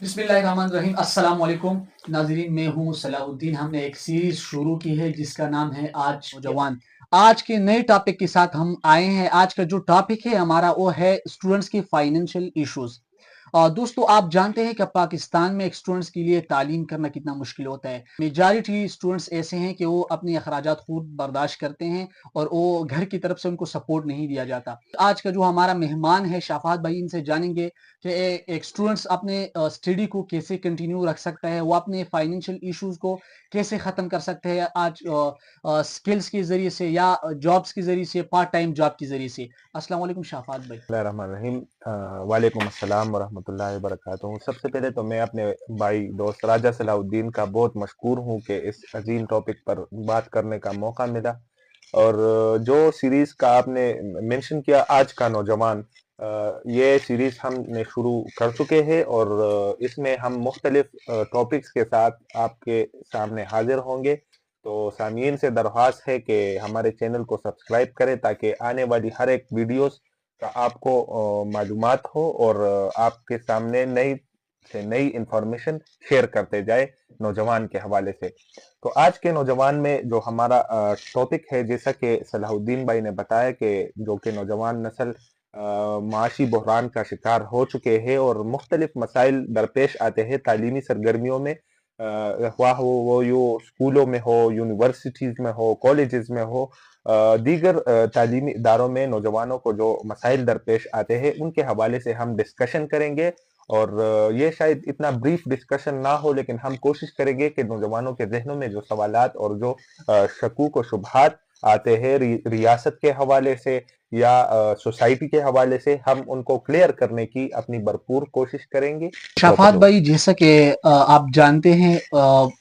बिस्मिल्लाहिर्रहमानिर्रहीम। अस्सलाम वालेकुम नाज़रीन, मैं हूँ सलाहुद्दीन। हमने एक सीरीज शुरू की है जिसका नाम है आज नौजवान। आज के नए टॉपिक के साथ हम आए हैं। आज का जो टॉपिक है हमारा वो है स्टूडेंट्स की फाइनेंशियल इश्यूज। दोस्तों, आप जानते हैं कि पाकिस्तान में एक स्टूडेंट्स के लिए तालीम करना कितना मुश्किल होता है। मेजॉरिटी स्टूडेंट्स ऐसे हैं कि वो अपने अखराजात खुद बर्दाश्त करते हैं और वो घर की तरफ से उनको सपोर्ट नहीं दिया जाता। आज का जो हमारा मेहमान है शाफात भाई, इनसे जानेंगे कि एक स्टूडेंट्स अपने स्टडी को कैसे कंटिन्यू रख सकता है, वो अपने फाइनेंशियल इश्यूज को कैसे ख़त्म कर सकते हैं आज स्किल्स के ज़रिए से या जॉब्स के ज़रिए से, पार्ट टाइम जॉब के ज़रिए से। अस्सलाम वालेकुम शाफात भाई। रहीम। वालेकुम अस्सलाम वरहमतुल्लाहि वबरकातुहू। सबसे पहले तो मैं अपने भाई दोस्त राजा सलाहुद्दीन का बहुत मशकूर हूँ कि इस अजीम टॉपिक पर बात करने का मौका मिला। और जो सीरीज का आपने मेंशन किया, आज का नौजवान, ये सीरीज हमने शुरू कर चुके हैं और इसमें हम मुख्तलिफ टॉपिक्स के साथ आपके सामने हाजिर होंगे। तो सामीन से दरख्वास्त है कि हमारे चैनल को सब्सक्राइब करें ताकि आने वाली हर एक वीडियोस का आपको मालूमात हो और आपके सामने नई से नई इंफॉर्मेशन शेयर करते जाए नौजवान के हवाले से। तो आज के नौजवान में जो हमारा टॉपिक है, जैसा कि सलाहुद्दीन भाई ने बताया कि जो कि नौजवान नस्ल माशी बहरान का शिकार हो चुके हैं और मुख्तलिफ मसाइल दरपेश आते हैं तालीमी सरगर्मियों में, वाह वो यो स्कूलों में हो, यूनिवर्सिटीज में हो, कॉलेजेस में हो, दीगर तालीमी इदारों में नौजवानों को जो मसाइल दरपेश आते हैं उनके हवाले से हम डिस्कशन करेंगे। और ये शायद इतना ब्रीफ डिस्कशन ना हो, लेकिन हम कोशिश करेंगे कि नौजवानों के जहनों में जो सवालात और जो शकूक और शुबहात आते हैं रियासत के हवाले से या सोसाइटी के हवाले से, हम उनको क्लियर करने की अपनी भरपूर कोशिश करेंगे। शाफात भाई, जैसा कि आप जानते हैं,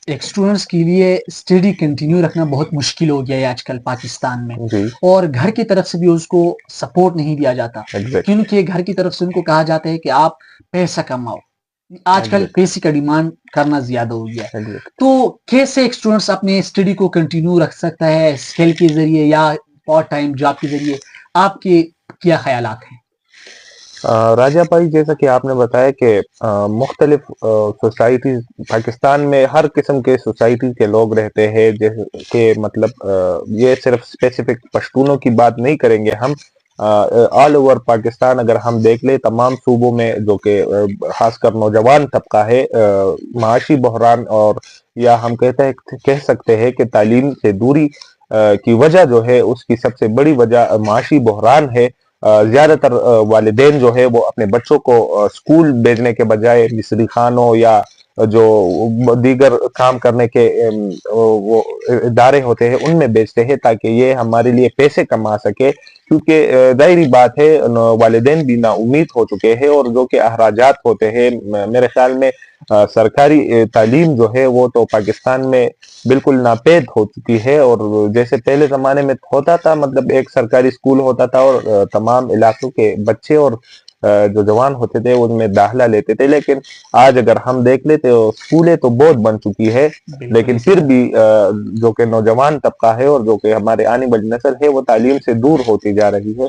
एक स्टूडेंट्स के लिए स्टडी कंटिन्यू रखना बहुत मुश्किल हो गया है आजकल पाकिस्तान में। जी, और घर की तरफ से भी उसको सपोर्ट नहीं दिया जाता, एग्जैक्टली क्योंकि घर की तरफ से उनको कहा जाता है कि आप पैसा कमाओ। आजकल एग्जैक्टली पैसे का डिमांड करना ज्यादा हो गया है। एग्जैक्टली। तो कैसे एक स्टूडेंट्स अपने स्टडी को कंटिन्यू रख सकता है, स्किल के जरिए या पार्ट टाइम जॉब के जरिए? आपके क्या ख्यालात हैं? राजा भाई, जैसा कि आपने बताया कि मुख्तलिफ सोसाइटी पाकिस्तान में हर किस्म के सोसाइटी के लोग रहते हैं, जैसे कि मतलब ये सिर्फ स्पेसिफिक पश्तूनों की बात नहीं करेंगे हम। ऑल ओवर पाकिस्तान अगर हम देख ले, तमाम सूबों में जो कि खासकर नौजवान तबका है, माशी बहरान और या हम कह सकते हैं कि तालीम से दूरी की वजह जो है, उसकी सबसे बड़ी वजह माशी बहरान है। ज्यादातर वालिदैन जो है वो अपने बच्चों को स्कूल भेजने के बजाय मिस्री खानों या जो दीगर काम करने के वो इदारे होते हैं उनमें भेजते हैं ताकि ये हमारे लिए पैसे कमा सके, क्योंकि जाहिर बात है वालिदैन भी ना उम्मीद हो चुके हैं और जो कि अखराजात होते हैं, मेरे ख्याल में सरकारी तालीम जो है वो तो पाकिस्तान में बिल्कुल नापेद हो चुकी है। और जैसे पहले जमाने में होता था, मतलब एक सरकारी स्कूल होता था और तमाम इलाकों के बच्चे और जो जवान होते थे उनमें दाखिला लेते थे, लेकिन आज अगर हम देख लेते तो स्कूलें तो बहुत बन चुकी है, लेकिन फिर भी जो कि नौजवान तबका है और जो कि हमारे आने वाली नस्ल है वो तालीम से दूर होती जा रही है।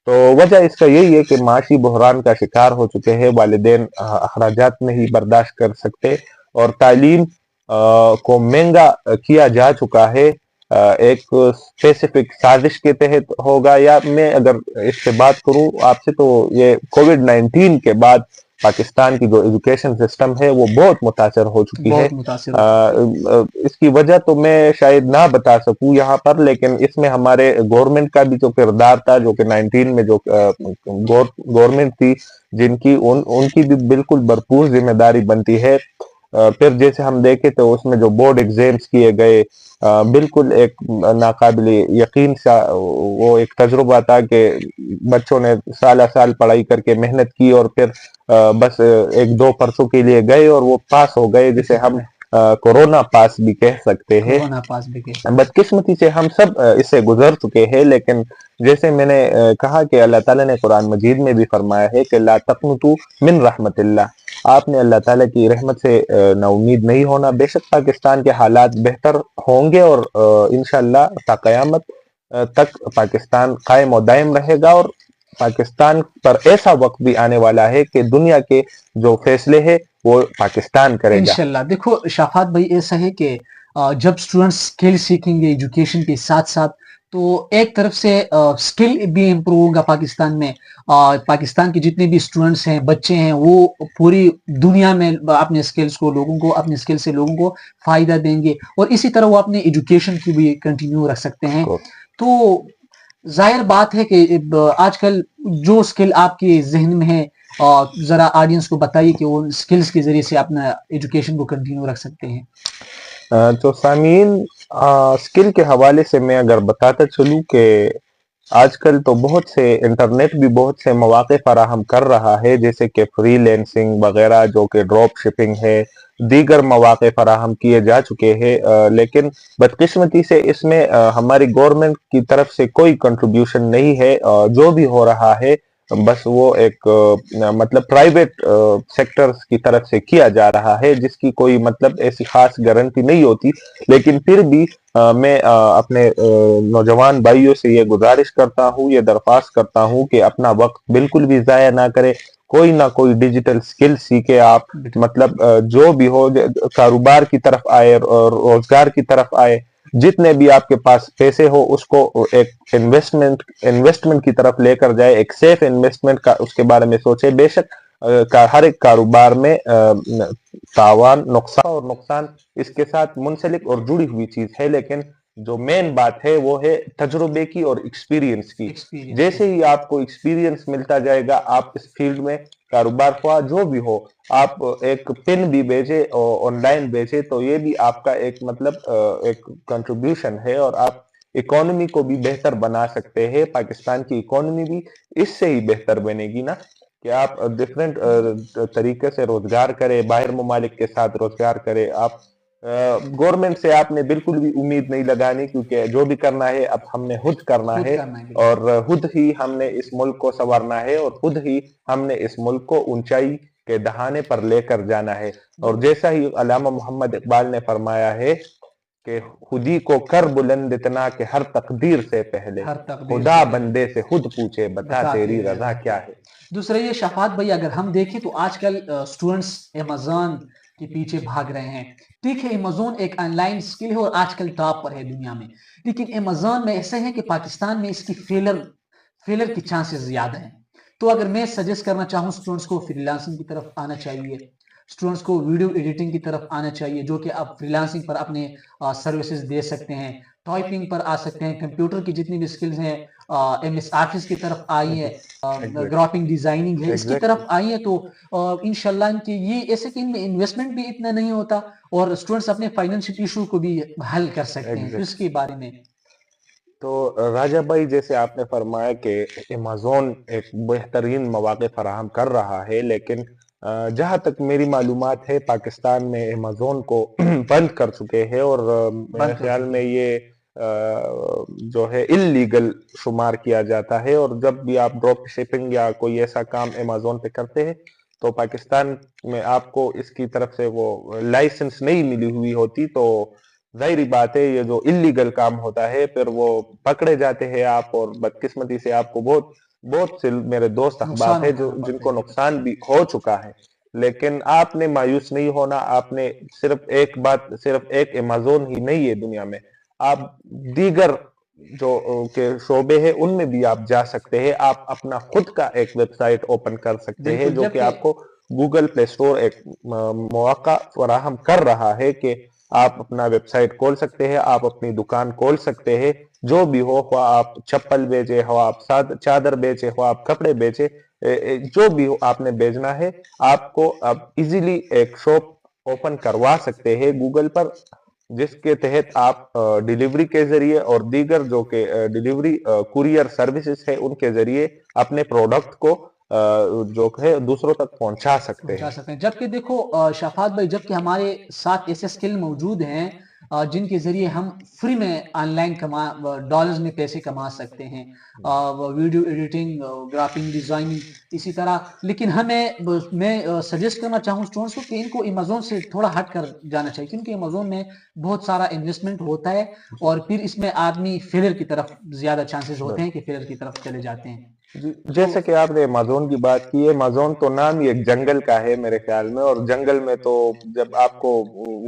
तो वजह इसका यही है कि माशी बहरान का शिकार हो चुके हैं, वालिदैन अखराजात नहीं बर्दाश्त कर सकते और तालीम को महंगा किया जा चुका है। एक स्पेसिफिक साजिश के तहत होगा, या मैं अगर इस पे बात करूं आपसे तो ये कोविड-19 के बाद पाकिस्तान की जो एजुकेशन सिस्टम है वो बहुत मुतासर हो चुकी है। बहुत मुतासिर हो चुकी है। इसकी वजह तो मैं शायद ना बता सकूं यहाँ पर, लेकिन इसमें हमारे गवर्नमेंट का भी जो किरदार था, जो कि 19 में जो गवर्नमेंट थी जिनकी उनकी भी बिल्कुल भरपूर जिम्मेदारी बनती है। फिर जैसे हम देखें तो उसमें जो बोर्ड एग्जाम्स किए गए, बिल्कुल एक नाकाबिल यकीन सा वो एक तजुर्बा था कि बच्चों ने साल साल पढ़ाई करके मेहनत की और फिर बस एक दो परसों के लिए गए और वो पास हो गए, जिसे हम कोरोना पास भी कह सकते हैं। कोरोना पास भी के बदकिस्मती से हम सब इससे गुजर चुके हैं, लेकिन जैसे मैंने कहा कि अल्लाह ताला ने कुरान मजीद में भी फरमाया है कि ला तक़नुतू मिन रहमतिल्लाह, आपने अल्लाह ताला की रहमत से ना उम्मीद नहीं होना। बेशक पाकिस्तान के हालात बेहतर होंगे और इंशाअल्लाह ता क़यामत तक पाकिस्तान कायम और दायम रहेगा और पाकिस्तान पर ऐसा वक्त भी आने वाला है कि दुनिया के जो फैसले हैं वो पाकिस्तान करेगा। इंशाल्लाह। देखो शाफात भाई, ऐसा है कि जब स्टूडेंट्स स्किल सीखेंगे एजुकेशन के साथ साथ, तो एक तरफ से स्किल भी इम्प्रूव होगा पाकिस्तान में। पाकिस्तान के जितने भी स्टूडेंट्स हैं, बच्चे हैं, वो पूरी दुनिया में अपने स्किल्स को लोगों को अपने स्किल से लोगों को फायदा देंगे, और इसी तरह वो अपने एजुकेशन की भी कंटिन्यू रख सकते हैं। तो जाहिर बात है कि आजकल जो स्किल आपके जहन में है, जरा ऑडियंस को बताइए कि वो स्किल्स के जरिए से अपना एजुकेशन को कंटिन्यू रख सकते हैं। तो सामीन, स्किल के हवाले से मैं अगर बताता चलूँ कि आजकल तो बहुत से इंटरनेट भी बहुत से मौके फराहम कर रहा है, जैसे कि फ्रीलैंसिंग वगैरह, जो कि ड्रॉप शिपिंग है, दीगर मौके फराहम किए जा चुके हैं। लेकिन बदकिस्मती से इसमें हमारी गवर्नमेंट की तरफ से कोई कंट्रीब्यूशन नहीं है। जो भी हो रहा है बस वो एक मतलब प्राइवेट सेक्टर्स की तरफ से किया जा रहा है, जिसकी कोई मतलब ऐसी खास गारंटी नहीं होती। लेकिन फिर भी मैं अपने नौजवान भाइयों से ये गुजारिश करता हूँ, ये दरख्वास्त करता हूँ कि अपना वक्त बिल्कुल भी जाया ना करे, कोई ना कोई डिजिटल स्किल सीखे आप। मतलब जो भी हो, कारोबार की तरफ आए और रोजगार की तरफ आए। जितने भी आपके पास पैसे हो उसको एक इन्वेस्टमेंट की तरफ लेकर जाए, एक सेफ इन्वेस्टमेंट का उसके बारे में सोचे। बेशक हर एक कारोबार में तावान, नुकसान इसके साथ मुंसलिक और जुड़ी हुई चीज है, लेकिन जो मेन बात है वो है तजुर्बे की और एक्सपीरियंस की। जैसे ही आपको एक्सपीरियंस मिलता जाएगा, आप इस फील्ड में कारोबार हुआ जो भी हो, आप एक पिन भी बेचे और ऑनलाइन बेचे, तो ये भी आपका एक मतलब एक कंट्रीब्यूशन है, और आप इकोनॉमी को भी बेहतर बना सकते हैं। पाकिस्तान की इकोनॉमी भी इससे ही बेहतर बनेगी ना, कि आप डिफरेंट तरीके से रोजगार करें, बाहर ममालिक के साथ रोजगार करें। आप गवर्नमेंट से आपने बिल्कुल भी उम्मीद नहीं लगानी, क्योंकि जो भी करना है अब हमने खुद करना है, और खुद ही हमने इस मुल्क को संवारना है, और खुद ही हमने इस मुल्क को ऊंचाई के दहाने पर लेकर जाना है। और जैसा ही अल्लामा मोहम्मद इकबाल ने फरमाया है कि खुदी को कर बुलंद इतना कि हर तकदीर से पहले खुदा बंदे से खुद पूछे बता तेरी रजा क्या है। दूसरा ये शफात भाई, अगर हम देखें तो आजकल स्टूडेंट्स अमेज़न के पीछे भाग रहे हैं। ठीक है, अमेज़न एक ऑनलाइन स्किल है और आजकल टॉप पर है दुनिया में, लेकिन अमेज़न में ऐसा है कि पाकिस्तान में इसकी फेलर की चांसेस ज्यादा हैं। तो अगर मैं सजेस्ट करना चाहूँ स्टूडेंट्स को, फ्रीलांसिंग की तरफ आना चाहिए, स्टूडेंट्स को वीडियो एडिटिंग की तरफ आना चाहिए, जो कि आप फ्रीलांसिंग पर अपने सर्विसेज दे सकते हैं। टाइपिंग पर आ सकते हैं, कंप्यूटर की जितनी भी स्किल्स हैं, MS ऑफिस की तरफ आई है, ग्राफिक डिजाइनिंग है, इसकी तरफ आई है। तो इंशाल्लाह इनकी ये ऐसे कि इनमें इन्वेस्टमेंट भी इतना नहीं होता, और स्टूडेंट्स अपने फाइनेंशियल इशू को भी हल कर सकते हैं। तो इसके बारे में तो राजा भाई, जैसे आपने फरमाया कि अमेज़न एक बेहतरीन मौके फराहम कर रहा है, लेकिन जहाँ तक मेरी मालूमात है पाकिस्तान में अमेज़न को बंद कर चुके हैं, और मेरे ख्याल में ये जो है इल्लीगल शुमार किया जाता है। और जब भी आप ड्रॉप शिपिंग या कोई ऐसा काम अमेज़न पे करते हैं, तो पाकिस्तान में आपको इसकी तरफ से वो लाइसेंस नहीं मिली हुई होती, तो जाहिर बात है ये जो इल्लीगल काम होता है फिर वो पकड़े जाते हैं आप, और बदकिस्मती से आपको बहुत बहुत से मेरे दोस्त अहबाब है जो जिनको नुकसान भी हो चुका है। लेकिन आपने मायूस नहीं होना। आपने सिर्फ एक अमेज़न ही नहीं है दुनिया में, आप दीगर जो के शोबे हैं उनमें भी आप जा सकते हैं। आप अपना खुद का एक वेबसाइट ओपन कर सकते हैं, जो कि आपको गूगल प्ले स्टोर एक मौका फराहम कर रहा है कि आप अपना वेबसाइट खोल सकते हैं, आप अपनी दुकान खोल सकते हैं। जो भी हो आप चप्पल बेचे हो, आप चादर बेचे हो, आप कपड़े बेचे, जो भी हो आपने बेचना है, आपको आप इजीली एक शॉप ओपन करवा सकते हैं गूगल पर, जिसके तहत आप डिलीवरी के जरिए और दीगर जो के डिलीवरी कुरियर सर्विसेज है उनके जरिए अपने प्रोडक्ट को जो है दूसरों तक पहुंचा सकते हैं। जबकि देखो शफात भाई, जबकि हमारे साथ ऐसे स्किल मौजूद हैं जिनके जरिए हम फ्री में ऑनलाइन डॉलर्स में पैसे कमा सकते हैं, वीडियो एडिटिंग, ग्राफिक डिजाइनिंग, इसी तरह। लेकिन मैं सजेस्ट करना चाहूँ स्टूडेंट्स को कि इनको अमेज़न से थोड़ा हट कर जाना चाहिए, क्योंकि अमेज़न में बहुत सारा इन्वेस्टमेंट होता है, और फिर इसमें आदमी फेलियर की तरफ ज्यादा चांसेस होते हैं कि फेलियर की तरफ चले जाते हैं। جیسے کہ آپ نے امازون کی بات کی ہے، امازون تو نام ہی ایک جنگل کا ہے میرے خیال میں، اور جنگل میں تو جب آپ کو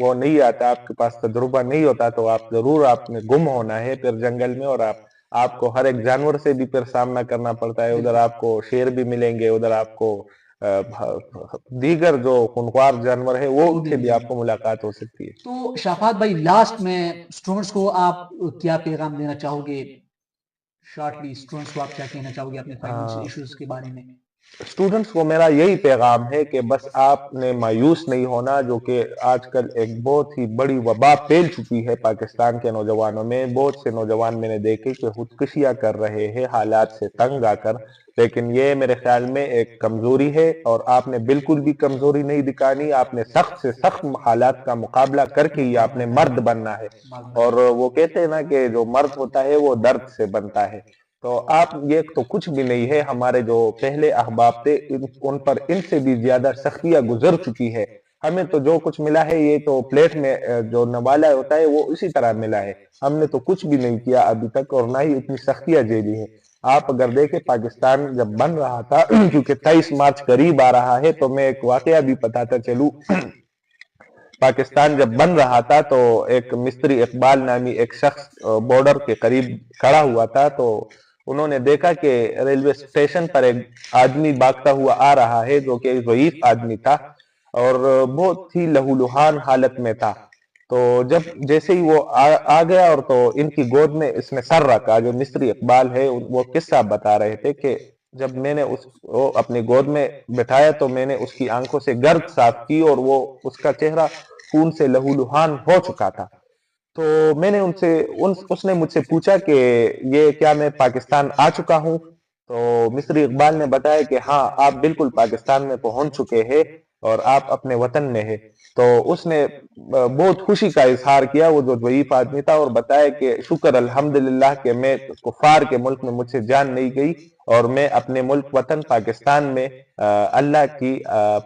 وہ نہیں آتا، آپ کے پاس تجربہ نہیں ہوتا، تو آپ ضرور آپ نے گم ہونا ہے پھر جنگل میں، اور آپ کو ہر ایک جانور سے بھی پھر سامنا کرنا پڑتا ہے، ادھر آپ کو شیر بھی ملیں گے، ادھر آپ کو دیگر جو خونخوار جانور ہے وہ سے بھی آپ کو ملاقات ہو سکتی ہے۔ تو شفاعت بھائی لاسٹ میں اسٹوڈنٹس کو آپ کیا پیغام دینا چاہو گے؟ شارٹلی اسٹوڈنٹس کو آپ کیا کہنا چاہو گے اپنے فائنینشیل ایشوز کے بارے میں؟ اسٹوڈنٹس کو میرا یہی پیغام ہے کہ بس آپ نے مایوس نہیں ہونا، جو کہ آج کل ایک بہت ہی بڑی وبا پھیل چکی ہے پاکستان کے نوجوانوں میں۔ بہت سے نوجوان میں نے دیکھے کہ خودکشیاں کر رہے ہیں حالات سے تنگ آ کر، لیکن یہ میرے خیال میں ایک کمزوری ہے، اور آپ نے بالکل بھی کمزوری نہیں دکھانی، آپ نے سخت سے سخت حالات کا مقابلہ کر کے ہی آپ نے مرد بننا ہے، اور وہ کہتے ہیں نا کہ جو مرد ہوتا ہے وہ درد سے بنتا ہے۔ تو آپ یہ تو کچھ بھی نہیں ہے، ہمارے جو پہلے احباب تھے ان پر ان سے بھی زیادہ سختیاں گزر چکی ہے، ہمیں تو جو کچھ ملا ہے یہ تو پلیٹ میں جو نوالا ہوتا ہے وہ اسی طرح ملا ہے، ہم نے تو کچھ بھی نہیں کیا ابھی تک، اور نہ ہی اتنی سختیاں جھیلی ہیں۔ آپ اگر دیکھیں پاکستان جب بن رہا تھا، کیونکہ 23 مارچ قریب آ رہا ہے، تو میں ایک واقعہ بھی بتاتا چلوں۔ پاکستان جب بن رہا تھا تو ایک مستری اقبال نامی ایک شخص بارڈر کے قریب کھڑا ہوا تھا، تو انہوں نے دیکھا کہ ریلوے اسٹیشن پر ایک آدمی بھاگتا ہوا آ رہا ہے، جو کہ ایک ضعیف آدمی تھا اور بہت ہی لہولہان حالت میں تھا۔ تو جب جیسے ہی وہ آ گیا اور تو ان کی گود میں اس نے سر رکھا، جو مستری اقبال ہے وہ قصہ بتا رہے تھے کہ جب میں نے اس کو اپنی گود میں بٹھایا تو میں نے اس کی آنکھوں سے گرد صاف کی، اور وہ اس کا چہرہ خون سے لہولہان ہو چکا تھا۔ تو میں نے اس نے مجھ سے پوچھا کہ یہ کیا میں پاکستان آ چکا ہوں؟ تو مصری اقبال نے بتایا کہ ہاں، آپ بالکل پاکستان میں پہنچ چکے ہیں اور آپ اپنے وطن میں ہیں۔ تو اس نے بہت خوشی کا اظہار کیا، وہ جو ضعیف آدمی تھا، اور بتایا کہ شکر الحمدللہ کہ میں کفار کے ملک میں مجھ سے جان نہیں گئی، اور میں اپنے ملک وطن پاکستان میں اللہ کی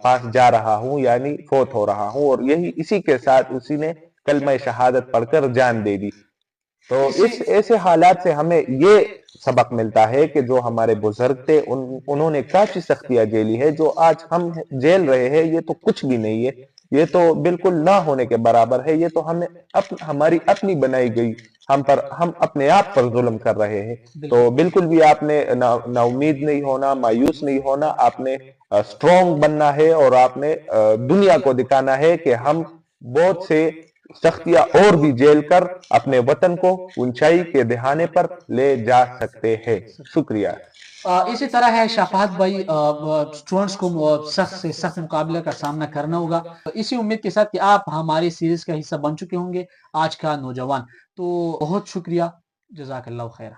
پاس جا رہا ہوں، یعنی فوت ہو رہا ہوں، اور یہی اسی کے ساتھ اسی نے کلمہ شہادت پڑھ کر جان دے دی۔ تو اس ایسے حالات سے ہمیں یہ سبق ملتا ہے کہ جو ہمارے بزرگ تھے انہوں نے کافی سختیاں جیلی ہے، جو آج ہم جیل رہے ہیں یہ تو کچھ بھی نہیں ہے، یہ تو بالکل نہ ہونے کے برابر ہے، یہ تو ہماری اپنی بنائی گئی، ہم اپنے آپ پر ظلم کر رہے ہیں۔ تو بالکل بھی آپ نے نا امید نہیں ہونا، مایوس نہیں ہونا، آپ نے اسٹرانگ بننا ہے، اور آپ نے دنیا کو دکھانا ہے کہ ہم بہت سے سختیاں اور بھی جیل کر اپنے وطن کو اونچائی کے دہانے پر لے جا سکتے ہیں۔ شکریہ۔ اسی طرح ہے شفاعت بھائی، اسٹوڈنٹس کو سخت سے سخت مقابلہ کا سامنا کرنا ہوگا، اسی امید کے ساتھ کہ آپ ہماری سیریز کا حصہ بن چکے ہوں گے آج کا نوجوان۔ تو بہت شکریہ، جزاک اللہ خیر۔